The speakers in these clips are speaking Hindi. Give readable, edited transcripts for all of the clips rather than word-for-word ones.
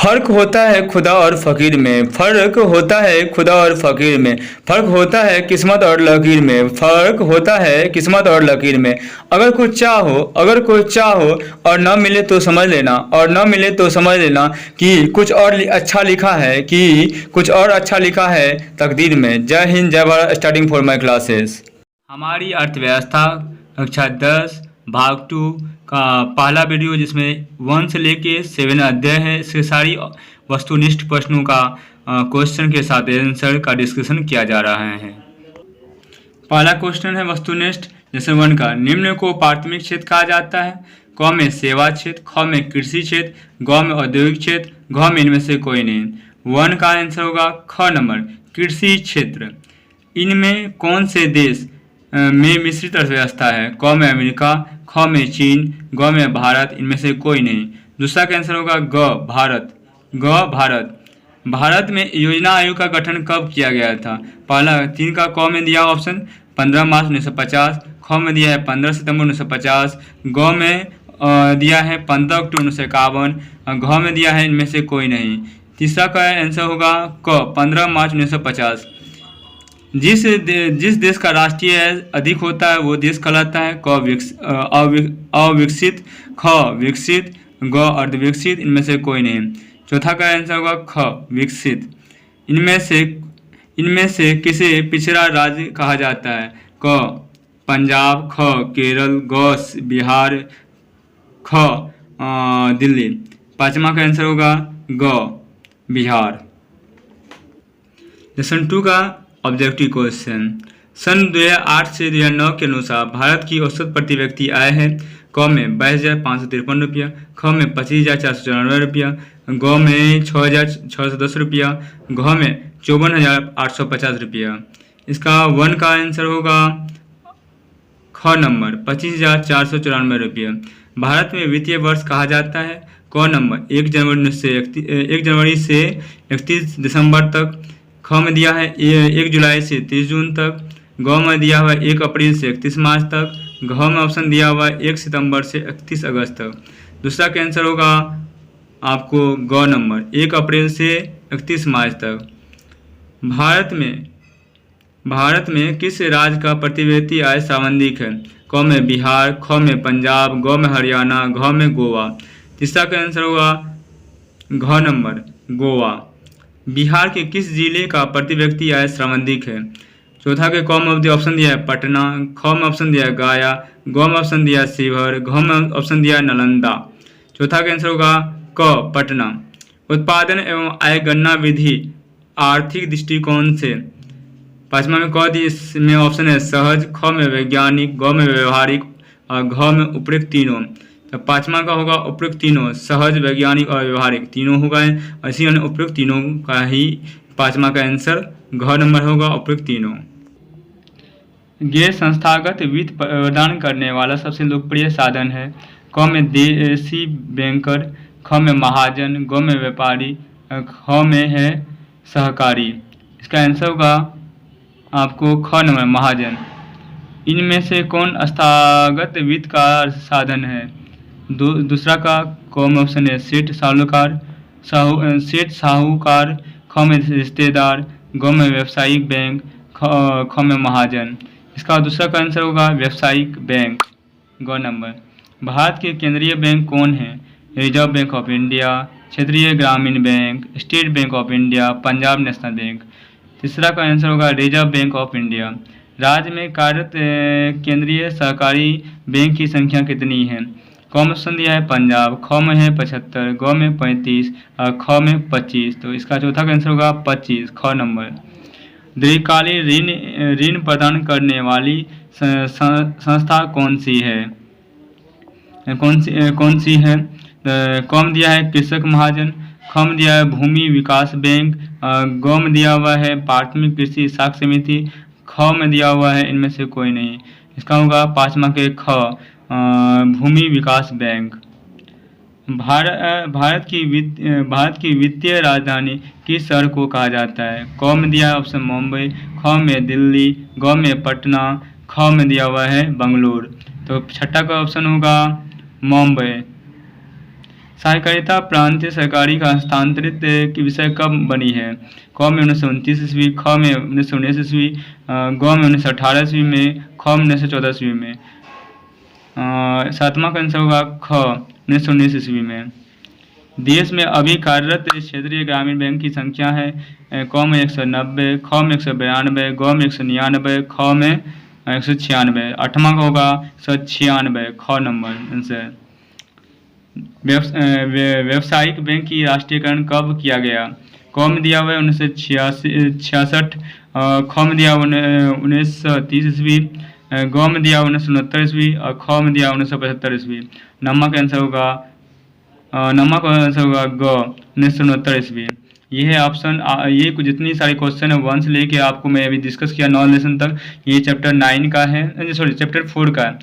फ़र्क होता है खुदा और फ़कीर में, फ़र्क होता है खुदा और फ़कीर में, फ़र्क होता है किस्मत और लकीर में, फ़र्क होता है किस्मत और लकीर में। अगर कुछ चाहो और न मिले तो समझ लेना, और न मिले तो समझ लेना कि कुछ और अच्छा लिखा है, कि कुछ और अच्छा लिखा है तकदीर में। जय हिंद, जय Bharat. Starting for my classes. हमारी अर्थव्यवस्था कक्षा 10 भाग 2 का पहला वीडियो, जिसमें 1 से लेके 7 अध्याय है। इसके सारी वस्तुनिष्ठ प्रश्नों का क्वेश्चन के साथ आंसर का डिस्कशन किया जा रहा है। पहला क्वेश्चन है वस्तुनिष्ठ, जैसे 1 का, निम्न को प्राथमिक क्षेत्र कहा जाता है। क में सेवा क्षेत्र, ख में कृषि क्षेत्र, ग में औद्योगिक क्षेत्र, घ में इनमें से कोई नहीं। 1 का आंसर होगा ख नंबर, कृषि क्षेत्र। इनमें कौन से देश में मिश्रित अर्थव्यवस्था है? क में अमेरिका, ख में चीन, ग में भारत, इनमें से कोई नहीं। दूसरा का आंसर होगा ग भारत। भारत में योजना आयोग का गठन कब किया गया था? पहला 3 का क में दिया ऑप्शन 15 मार्च 1950, ख में दिया है 15 सितंबर 1950, ग में दिया है 15 अक्टूबर 1951, घ में दिया है इनमें से कोई नहीं। तीसरा का आंसर होगा क 15 मार्च 1950। जिस देश का राष्ट्रीय आय अधिक होता है वो देश कहलाता है क अविकसित, ख विकसित, ग अर्धविकसित, इनमें से कोई नहीं। चौथा का आंसर होगा ख विकसित। इनमें से किसे पिछड़ा राज्य कहा जाता है? क पंजाब, ख केरल, ग बिहार, ख दिल्ली। पांचवा का आंसर होगा ग बिहार। लेसन 2 का ऑब्जेक्टिव क्वेश्चन, सन 2008 से 2009 के अनुसार भारत की औसत प्रति व्यक्ति आय है। क में 22,553 रुपया, ख में 25,494 रुपया, ग में 6,610 रुपया, घ में 54,850 रुपया। इसका 1 का आंसर होगा ख नंबर 25,494 रुपया। भारत में वित्तीय वर्ष कहा जाता है। क नंबर 1 जनवरी से 31 दिसंबर तक, ख में दिया है 1 जुलाई से 30 जून तक, ग में दिया हुआ 1 अप्रैल से 31 मार्च तक, घ में ऑप्शन दिया हुआ 1 सितंबर से 31 अगस्त तक। दूसरा का आंसर होगा आपको ग नंबर 1 अप्रैल से 31 मार्च तक। भारत में किस राज्य का प्रति व्यक्ति आय सर्वाधिक है? क में बिहार, ख में पंजाब, ग में हरियाणा, घ में गोवा। तीसरा का आंसर होगा घ नंबर गोवा। बिहार के किस जिले का प्रति व्यक्ति आय सर्वाधिक है? चौथा के क में ऑप्शन दिया है पटना, ख में ऑप्शन दिया है गया, ग में ऑप्शन दिया है शिवहर, घ में ऑप्शन दिया है नालंदा। चौथा का आंसर होगा क पटना। उत्पादन एवं आय गणना विधि आर्थिक दृष्टिकोण से, पांचवा में क में ऑप्शन है सहज, ख में वैज्ञानिक, ग में व्यवहारिक और घ में उपयुक्त तीनों। तो पांचवा का होगा उपयुक्त तीनों, सहज, वैज्ञानिक और व्यवहारिक तीनों हो गए। ऐसी उपयुक्त तीनों का ही पांचवा का आंसर घ नंबर होगा, उपयुक्त तीनों। गैर संस्थागत वित्त प्रदान करने वाला सबसे लोकप्रिय साधन है। क में देसी बैंकर, ख में महाजन, ग में व्यापारी, ख में है सहकारी। इसका आंसर होगा आपको ख नंबर महाजन। इनमें से कौन संस्थागत वित्त का साधन है? दूसरा का क में ऑप्शन है सेठ साहूकार, ख में रिश्तेदार, ग में व्यावसायिक बैंक, ख में महाजन। इसका दूसरा का आंसर होगा व्यावसायिक बैंक, ग नंबर। भारत के केंद्रीय बैंक कौन है? रिजर्व बैंक ऑफ इंडिया, क्षेत्रीय ग्रामीण bank, state bank of India, Punjab national bank. तीसरा का आंसर होगा रिजर्व बैंक ऑफ इंडिया। राज्य में कार्यरत केंद्रीय सहकारी बैंक की संख्या कितनी है? क में ऑप्शन दिया है पंजाब, ख में है 75, ग में 35 और ख में 25। तो इसका चौथा का आंसर होगा 25, ख नंबर। दीर्घकालीन ऋण प्रदान करने वाली संस्था कौन सी है? क में दिया है कृषक महाजन, ख में दिया है भूमि विकास बैंक, ग में दिया हुआ है प्राथमिक कृषि साख समिति, ख में दिया हुआ है इनमें से कोई नहीं। इसका होगा पांचवा के ख, भूमि विकास बैंक। भारत की वित्तीय राजधानी किस शहर को कहा जाता है? क में दिया है ऑप्शन मुंबई, ख में दिल्ली, ग में पटना, ख में दिया हुआ है बंगलोर। तो छठा का ऑप्शन होगा मुंबई। सहकारिता प्रांतीय सरकारी का हस्तांतरित की विषय कब बनी है? क में 1929 ईस्वी, ख में 1919 ईस्वी, ग में 1918 ईस्वी में, ख में 1914 ईस्वी में। सातवां का आंसर होगा ख 1919 ईस्वी में। देश में अभी कार्यरत क्षेत्रीय ग्रामीण बैंक की संख्या है क में 190, ख में 192, ग में 199, ख में 196। आठवां का होगा 196, ख नंबर आंसर। व्यावसायिक बैंक की राष्ट्रीयकरण कब किया गया? क में दिया हुआ है 1966, ख में दिया हुआ 1930 ईस्वी, ग में दिया 1969 ईस्वी और ख में दिया 1975 ईस्वी। नंबर का आंसर होगा ग 1969 ईस्वी। ये है ऑप्शन। ये कुछ जितनी सारी क्वेश्चन है 1 से लेके आपको मैं अभी डिस्कस किया 9 लेसन तक, ये चैप्टर 9 का है, सॉरी चैप्टर 4 का है,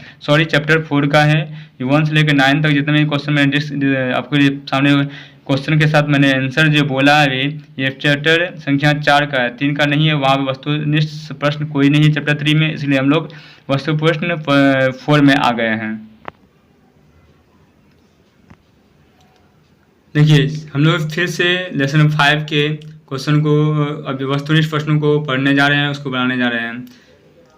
चैप्टर 4 का है। ये 1 से लेकर 9 तक जितने भी क्वेश्चन मैंने आपको सामने क्वेश्चन के साथ मैंने आंसर जो बोला है ये चैप्टर संख्या 4 का है, 3 का नहीं है। वहाँ पर वस्तुनिष्ठ प्रश्न कोई नहीं है चैप्टर 3 में, इसलिए हम लोग वस्तु प्रश्न 4 में आ गए हैं। देखिए हम लोग फिर से लेसन 5 के क्वेश्चन को अभी वस्तुनिष्ठ प्रश्नों को पढ़ने जा रहे हैं, उसको बनाने जा रहे हैं।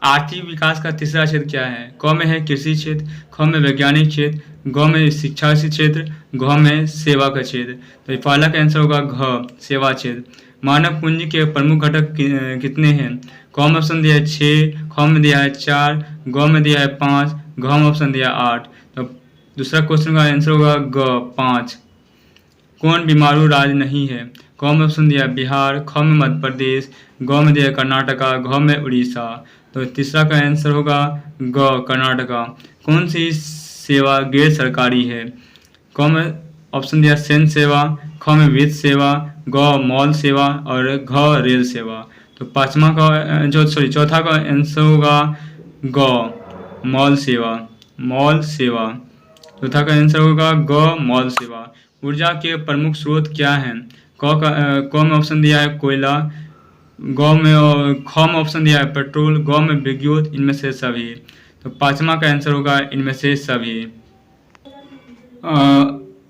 आर्थिक विकास का तीसरा क्षेत्र क्या है? क में है कृषि क्षेत्र, ख में वैज्ञानिक क्षेत्र, ग में शिक्षा क्षेत्र, घ में सेवा का क्षेत्र। तो ये पहला का आंसर होगा घ सेवा क्षेत्र। मानव पूंजी के प्रमुख घटक कितने हैं? क में ऑप्शन दिया है 6, ख में दिया है 4, ग में दिया है 5, घ में ऑप्शन दिया है 8। तो दूसरा क्वेश्चन का आंसर होगा ग 5। कौन बीमारू राज्य नहीं है? क में ऑप्शन दिया बिहार, ख में मध्य प्रदेश, ग में दिया कर्नाटका, घ में उड़ीसा। तो तीसरा का आंसर होगा ग कर्नाटका। कौन सी सेवा गैर सरकारी है? क में ऑप्शन दिया सैन्य सेवा, ख में वित्त सेवा, ग मॉल सेवा और घ रेल सेवा। तो चौथा का आंसर होगा ग मॉल सेवा। चौथा का आंसर होगा ग मॉल सेवा। ऊर्जा के प्रमुख स्रोत क्या हैं? क में ऑप्शन दिया है कोयला, ख में ऑप्शन दिया है पेट्रोल, ग में विद्युत, इनमें से सभी। तो पांचवा का आंसर होगा इनमें से सभी।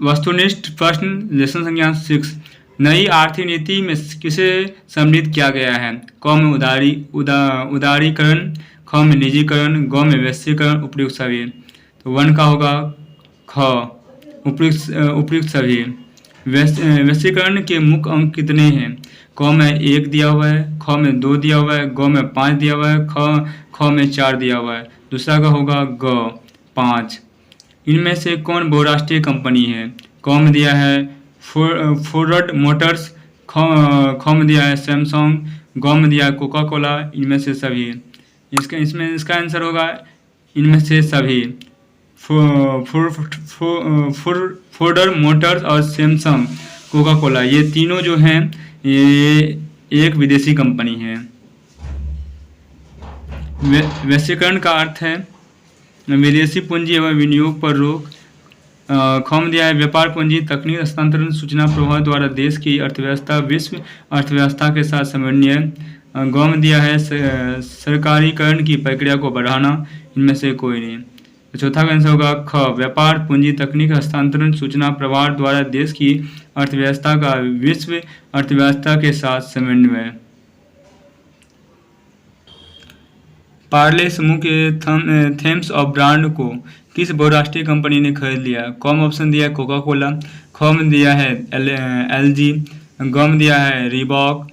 वस्तुनिष्ठ प्रश्न लेसन संख्या 6। नई आर्थिक नीति में किसे सम्मिलित किया गया है? क में उदारीकरण, ख में निजीकरण, ग में वैश्वीकरण, उपयुक्त सभी। तो 1 का होगा ख उपयुक्त सभी। वैश्वीकरण के मुख्य अंक कितने हैं? क में 1 दिया हुआ है, ख में 2 दिया हुआ है, ग में 5 दिया हुआ है, ख में 4 दिया हुआ है। दूसरा का होगा ग 5। इनमें से कौन बहुराष्ट्रीय कंपनी है? क में दिया है फोर्ड मोटर्स, ख में दिया है सैमसंग, ग में दिया है कोका कोला, इनमें से सभी। इसका आंसर होगा इनमें से सभी। फोर्ड मोटर्स और सैमसंग, कोका कोला, ये तीनों जो हैं ये एक विदेशी कंपनी है। वैश्वीकरण का अर्थ है विदेशी पूंजी एवं विनियोग पर रोक। ख में दिया है व्यापार पूंजी, तकनीक हस्तांतरण, सूचना प्रवाह द्वारा देश की अर्थव्यवस्था विश्व अर्थव्यवस्था के साथ समन्वय। ग में दिया है सरकारीकरण की प्रक्रिया को बढ़ाना, इनमें से कोई नहीं। चौथा का आंसर होगा ख व्यापार पूंजी, तकनीक हस्तांतरण, सूचना प्रवाह द्वारा देश की अर्थव्यवस्था का विश्व अर्थव्यवस्था के साथ समन्वय। पार्ले समूह के थेम्स ऑफ ब्रांड को किस बहुराष्ट्रीय कंपनी ने खरीद लिया? क में ऑप्शन दिया है कोका कोला, ख में दिया है LG, ग में दिया है रीबॉक,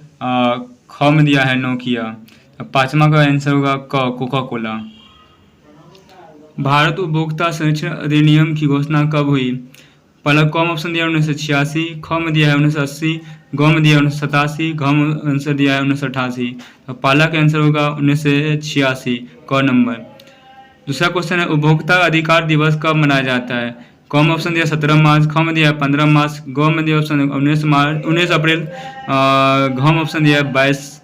ख में दिया है नोकिया। पांचवा का आंसर होगा कोका कोला। भारत उपभोक्ता संरक्षण अधिनियम की घोषणा कब हुई? पहला क में ऑप्शन दिया 1986, ख में दिया है 1980, ग में दिया है 1987, घ में आंसर दिया है 1988। तो पहला का आंसर होगा 1986 क नंबर। दूसरा क्वेश्चन है उपभोक्ता अधिकार दिवस कब मनाया जाता है? क में ऑप्शन दिया 17 मार्च, ख में दिया है 15 मार्च, ग में दिया ऑप्शन 19 अप्रैल, घ में ऑप्शन दिया है 22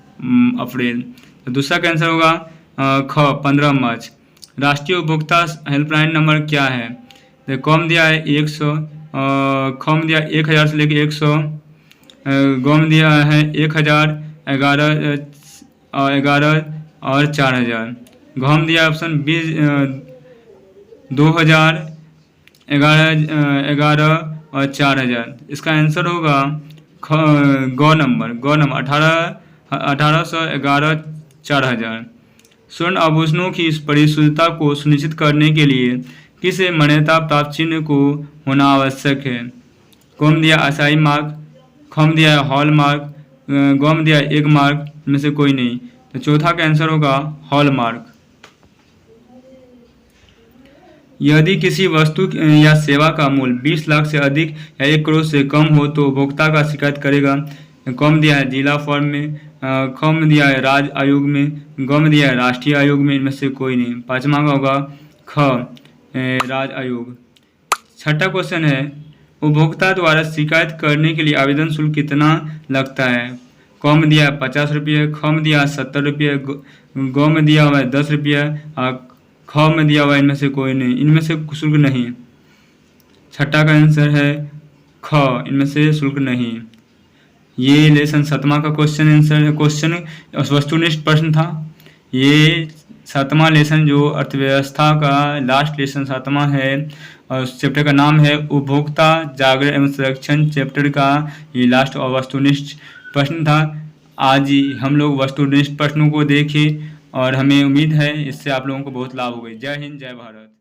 अप्रैल। तो दूसरा का आंसर होगा ख 15 मार्च। राष्ट्रीय उपभोक्ता हेल्पलाइन नंबर क्या है? तो क में दिया है 100, ख में दिया 1000 से लेकर 100, ग में दिया है 1000, 11 और 4000, घ में दिया ऑप्शन 20, 2000, 11, और 4000। इसका आंसर होगा गौ नंबर 1811 4000। स्वर्ण आभूषणों की इस परिशुद्धता को सुनिश्चित करने के लिए किस मान्यता प्राप्त चिन्ह को होना आवश्यक है? कौन दिया असाई मार्क, खम दिया है हॉल मार्क, गम दिया एग मार्क, में से कोई नहीं। तो चौथा का आंसर होगा हॉल मार्क। यदि किसी वस्तु या सेवा का मूल्य 20 लाख से अधिक या 1 करोड़ से कम हो तो उपभोक्ता का शिकायत करेगा। कम दिया है जिला फॉर्म में, कम दिया है राज्य आयोग में, गम दिया है राष्ट्रीय आयोग में, इनमें से कोई नहीं। पांचवा का होगा ख राज्य आयोग। छठा क्वेश्चन है उपभोक्ता द्वारा शिकायत करने के लिए आवेदन शुल्क कितना लगता है? कम दिया है 50 रुपये, खम दिया है 70 रुपये, गम दिया हुआ है 10 रुपये, ख में दिया हुआ है इनमें से कोई नहीं, इनमें से शुल्क नहीं। छठा का आंसर है ख, इनमें से शुल्क नहीं। ये लेसन 7वां का क्वेश्चन आंसर है। क्वेश्चन वस्तुनिष्ठ प्रश्न था। ये 7वां लेसन जो अर्थव्यवस्था का लास्ट लेसन 7वां है और उस चैप्टर का नाम है उपभोक्ता जागरण एवं संरक्षण। चैप्टर का ये लास्ट और वस्तुनिष्ठ प्रश्न था। आज ही हम लोग वस्तुनिष्ठ प्रश्नों को देखें और हमें उम्मीद है इससे आप लोगों को बहुत लाभ होगा। जय हिंद, जय भारत।